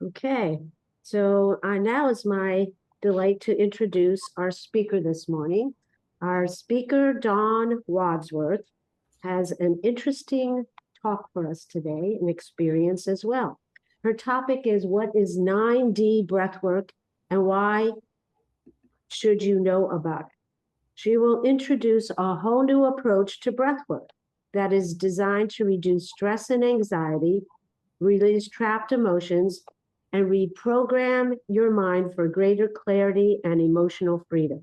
Okay, so now it's my delight to introduce our speaker this morning. Our speaker, Dawn Wadsworth, has an interesting talk for us today, an experience as well. Her topic is what is 9D breathwork and why should you know about it? She will introduce a whole new approach to breathwork that is designed to reduce stress and anxiety, release trapped emotions, and reprogram your mind for greater clarity and emotional freedom.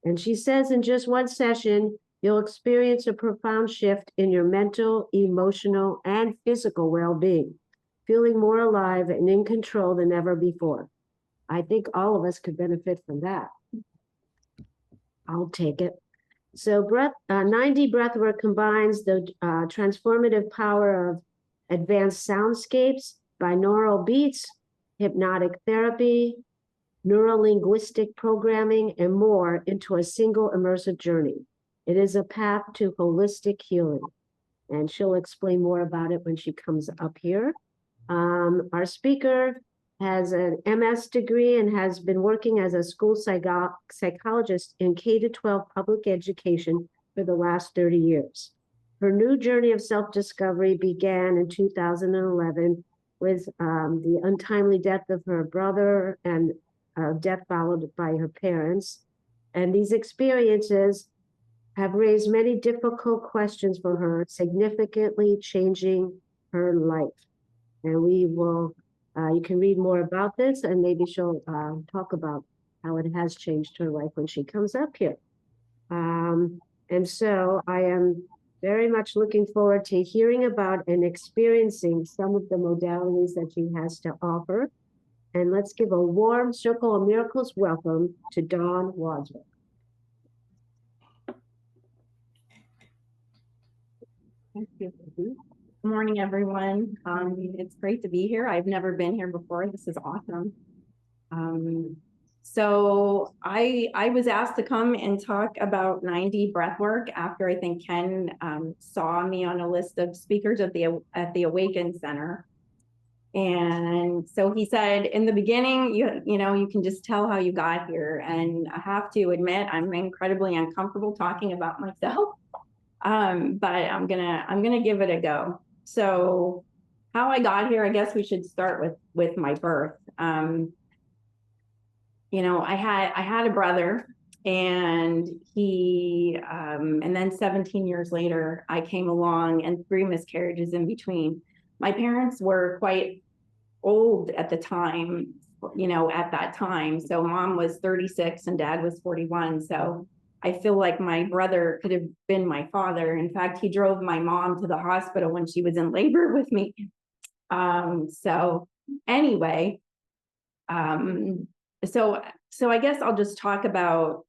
And she says in just one session, you'll experience a profound shift in your mental, emotional, and physical well-being, feeling more alive and in control than ever before. I think all of us could benefit from that. I'll take it. So 9D breathwork combines the transformative power of advanced soundscapes, binaural beats, hypnotic therapy, neurolinguistic programming, and more into a single immersive journey. It is a path to holistic healing. And she'll explain more about it when she comes up here. Our speaker has an MS degree and has been working as a school psychologist in K-12 public education for the last 30 years. Her new journey of self-discovery began in 2011 with the untimely death of her brother and death followed by her parents. And these experiences have raised many difficult questions for her, significantly changing her life. And we will, you can read more about this and maybe she'll talk about how it has changed her life when she comes up here. And so I am very much looking forward to hearing about and experiencing some of the modalities that she has to offer. And let's give a warm Circle of Miracles welcome to Dawn Wadsworth. Thank you. Good morning, everyone. It's great to be here. I've never been here before. This is awesome. So I was asked to come and talk about 9D breathwork after I think Ken saw me on a list of speakers at the Awaken Center. And so he said, in the beginning, you know, you can just tell how you got here. And I have to admit, I'm incredibly uncomfortable talking about myself. But I'm gonna give it a go. So how I got here, I guess we should start with my birth. You know, I had a brother, and he and then 17 years later I came along, and 3 miscarriages in between. My parents were quite old at the time, you know, at that time. So mom was 36 and dad was 41. So I feel like my brother could have been my father. In fact, he drove my mom to the hospital when she was in labor with me. So anyway, so I guess I'll just talk about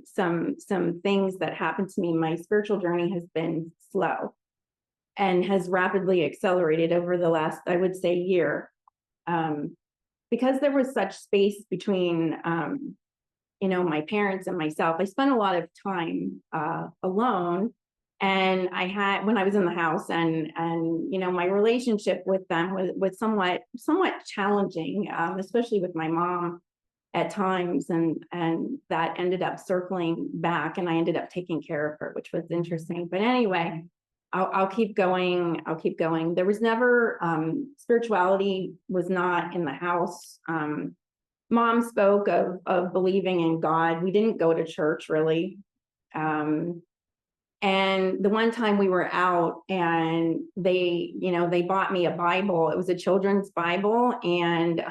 some things that happened to me. My spiritual journey has been slow and has rapidly accelerated over the last, I would say, year. Because there was such space between, you know, my parents and myself, I spent a lot of time alone. And when I was in the house, and you know, my relationship with them was somewhat challenging, especially with my mom at times, and that ended up circling back, and I ended up taking care of her, which was interesting. But anyway, I'll keep going. There was never, spirituality was not in the house. Mom spoke of believing in God. We didn't go to church really. And the one time we were out, and they bought me a Bible. It was a children's Bible, and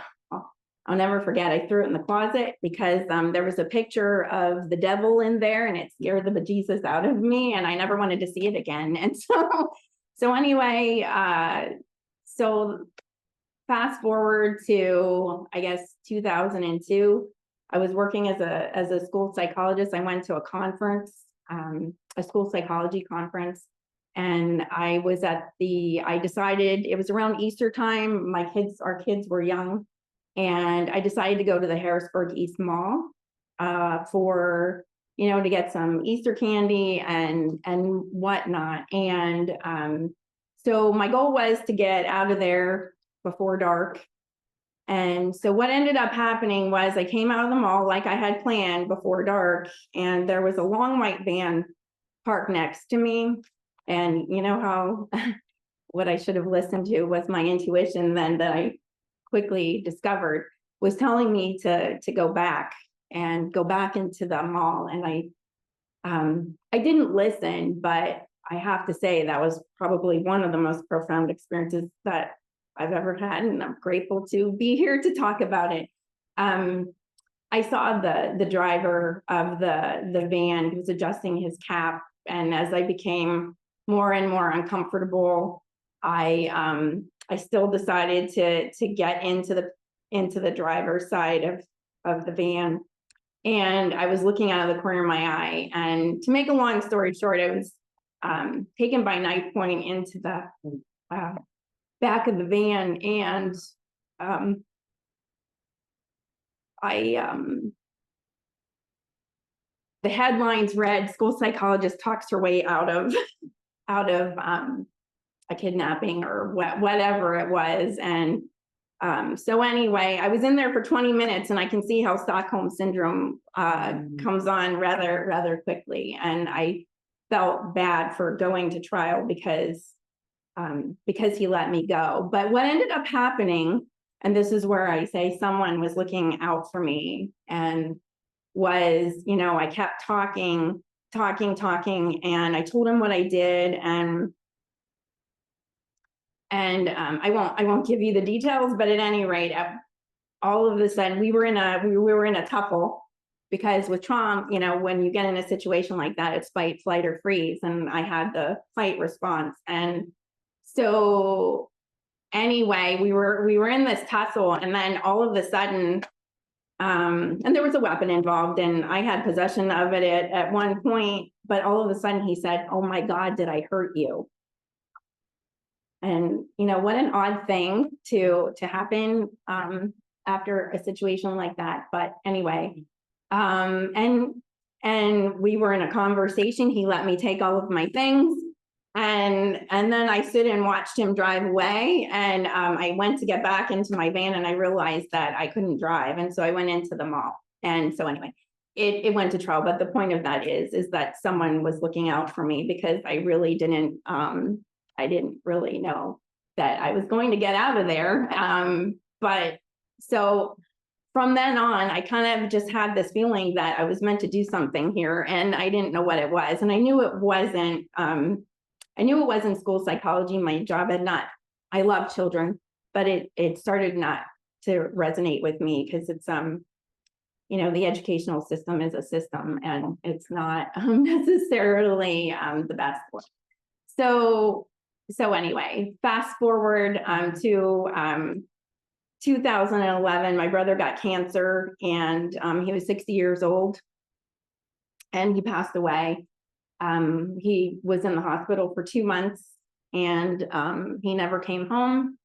I'll never forget, I threw it in the closet because there was a picture of the devil in there, and it scared the bejesus out of me, and I never wanted to see it again. And so anyway, so fast forward to, I guess, 2002, I was working as a school psychologist. I went to a conference, a school psychology conference, and I decided it was around Easter time. Our kids were young. And I decided to go to the Harrisburg East Mall for, you know, to get some Easter candy and whatnot. And so my goal was to get out of there before dark. And so what ended up happening was I came out of the mall like I had planned before dark, and there was a long white van parked next to me. And you know how what I should have listened to was my intuition then that I quickly discovered was telling me to go back and go back into the mall. And I didn't listen, but I have to say that was probably one of the most profound experiences that I've ever had, and I'm grateful to be here to talk about it. I saw the driver of the van who was adjusting his cap, and as I became more and more uncomfortable, I still decided to get into the driver's side of the van. And I was looking out of the corner of my eye. And to make a long story short, I was taken by knife point into the back of the van, and the headlines read, "School psychologist talks her way out of a kidnapping," or whatever it was. And so anyway, I was in there for 20 minutes, and I can see how Stockholm syndrome comes on rather quickly. And I felt bad for going to trial because he let me go. But what ended up happening, and this is where I say someone was looking out for me, and was, I kept talking, and I told him what I did, and I won't give you the details, but at any rate, all of a sudden we were in a tussle, because with trauma, when you get in a situation like that, it's fight, flight, or freeze, and I had the fight response. And so anyway, we were in this tussle, and then all of a sudden, and there was a weapon involved, and I had possession of it at one point, but all of a sudden he said, "Oh my God, did I hurt you?" And what an odd thing to happen after a situation like that. But anyway, and we were in a conversation. He let me take all of my things, and then I stood and watched him drive away. And I went to get back into my van, and I realized that I couldn't drive, and so I went into the mall. And so anyway, it went to trial. But the point of that is that someone was looking out for me, because I really didn't. I didn't really know that I was going to get out of there. But so from then on, I kind of just had this feeling that I was meant to do something here, and I didn't know what it was. And I knew it wasn't, school psychology. My job had not, I love children, but it started not to resonate with me, because it's, the educational system is a system, and it's not necessarily the best one. So anyway, fast forward to 2011, my brother got cancer, and he was 60 years old, and he passed away. He was in the hospital for 2 months, and he never came home,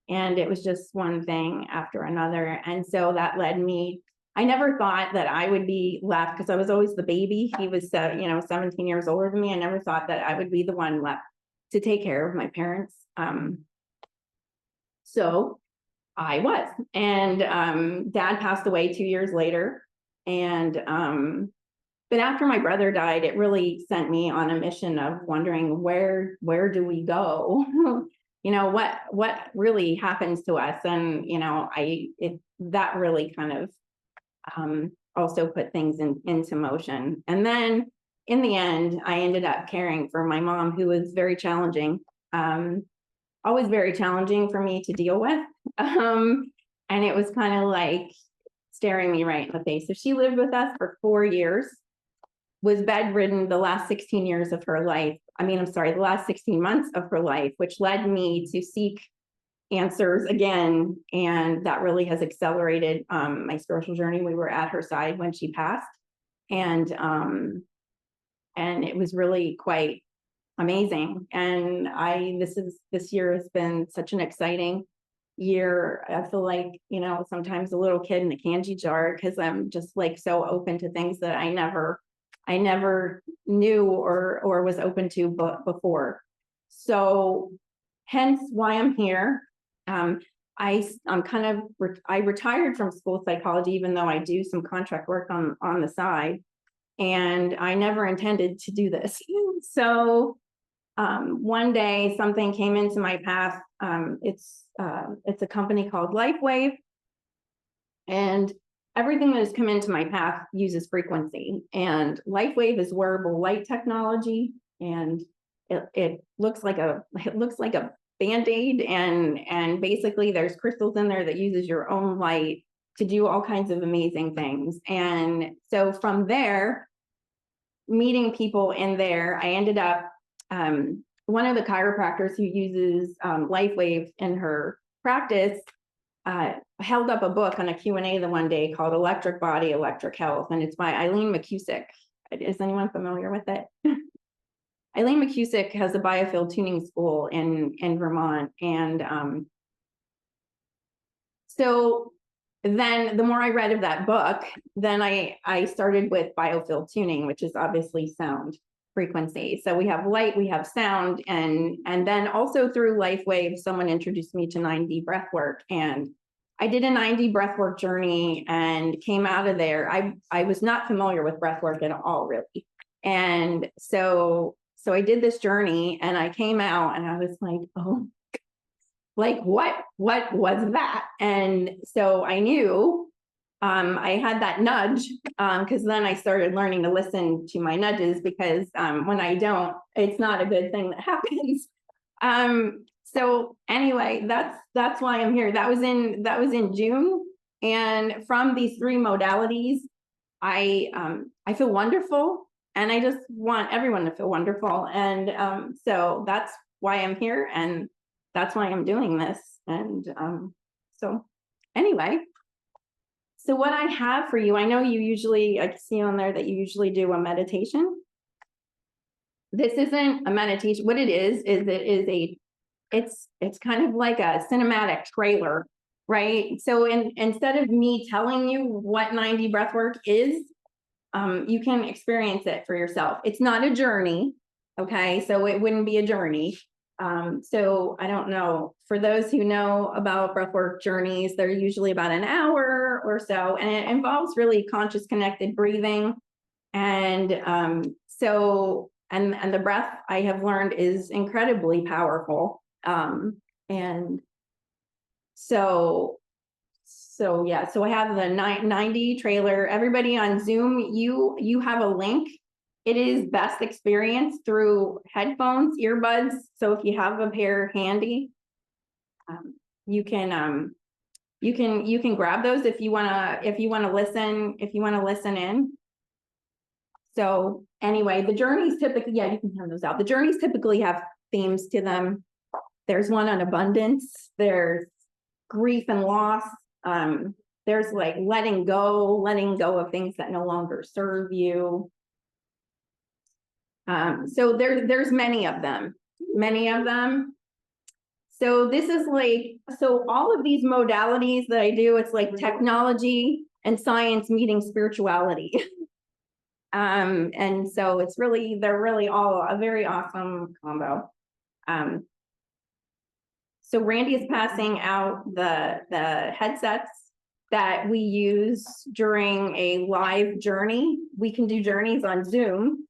and it was just one thing after another. And so that led me, I never thought that I would be left, because I was always the baby. He was 17 years older than me. I never thought that I would be the one left to take care of my parents. So I was, and Dad passed away 2 years later. And but after my brother died, it really sent me on a mission of wondering, where do we go? What really happens to us? And that really kind of also put things into motion. And then in the end, I ended up caring for my mom, who was very challenging, always very challenging for me to deal with. And it was kind of like staring me right in the face. So she lived with us for 4 years, was bedridden the last 16 years of her life. The last 16 months of her life, which led me to seek answers again. And that really has accelerated my spiritual journey. We were at her side when she passed. And it was really quite amazing. And this year has been such an exciting year. I feel like, sometimes a little kid in a candy jar, because I'm just like so open to things that I never knew or was open to before. So hence why I'm here. I'm kind of, I retired from school psychology, even though I do some contract work on the side. And I never intended to do this. So one day something came into my path. It's a company called LifeWave, and everything that has come into my path uses frequency. And LifeWave is wearable light technology, and it looks like a Band-Aid, and basically there's crystals in there that uses your own light to do all kinds of amazing things. And so from there, meeting people in there, I ended up, one of the chiropractors who uses LifeWave in her practice held up a book on a Q&A the one day called Electric Body, Electric Health, and it's by Eileen McCusick. Is anyone familiar with it? Eileen McCusick has a biofield tuning school in Vermont. And so then the more I read of that book, then I started with biofield tuning, which is obviously sound frequency. So we have light, we have sound, and then also through LifeWave, someone introduced me to 9D breathwork, and I did a 9D breathwork journey and came out of there. I was not familiar with breathwork at all, really. And so I did this journey and I came out and I was like, oh, like what was that? And so I knew I had that nudge, because then I started learning to listen to my nudges, because when I don't, it's not a good thing that happens. So anyway, that's why I'm here. That was in June, and from these 3 modalities, I feel wonderful, and I just want everyone to feel wonderful. And so that's why I'm here, and that's why I'm doing this. And so anyway. So what I have for you, I know you usually, I see on there that you usually do a meditation. This isn't a meditation. What it is it's kind of like a cinematic trailer, right? So instead of me telling you what 9D breathwork is, you can experience it for yourself. It's not a journey, okay? So it wouldn't be a journey. So I don't know, for those who know about breathwork journeys, they're usually about an hour or so, and it involves really conscious connected breathing. And so the breath, I have learned, is incredibly powerful. And so yeah, so I have the 9D trailer. Everybody on Zoom, you have a link. It is best experienced through headphones, earbuds. So if you have a pair handy, you can grab those if you wanna listen in. So anyway, the journeys typically, yeah, you can hand those out. The journeys typically have themes to them. There's one on abundance. There's grief and loss. There's like letting go of things that no longer serve you. So there's many of them. So this is like, so all of these modalities that I do, it's like technology and science meeting spirituality. And so they're really all a very awesome combo. So Randy is passing out the headsets that we use during a live journey. We can do journeys on Zoom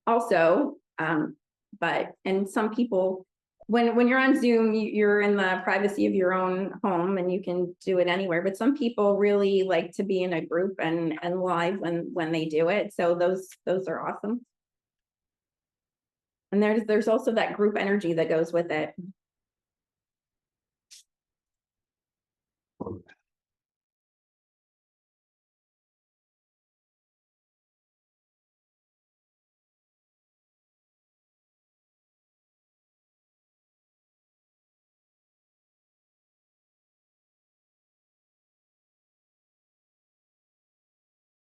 also, and some people, when you're on Zoom, you're in the privacy of your own home and you can do it anywhere. But some people really like to be in a group and live when they do it. So those are awesome. And there's also that group energy that goes with it.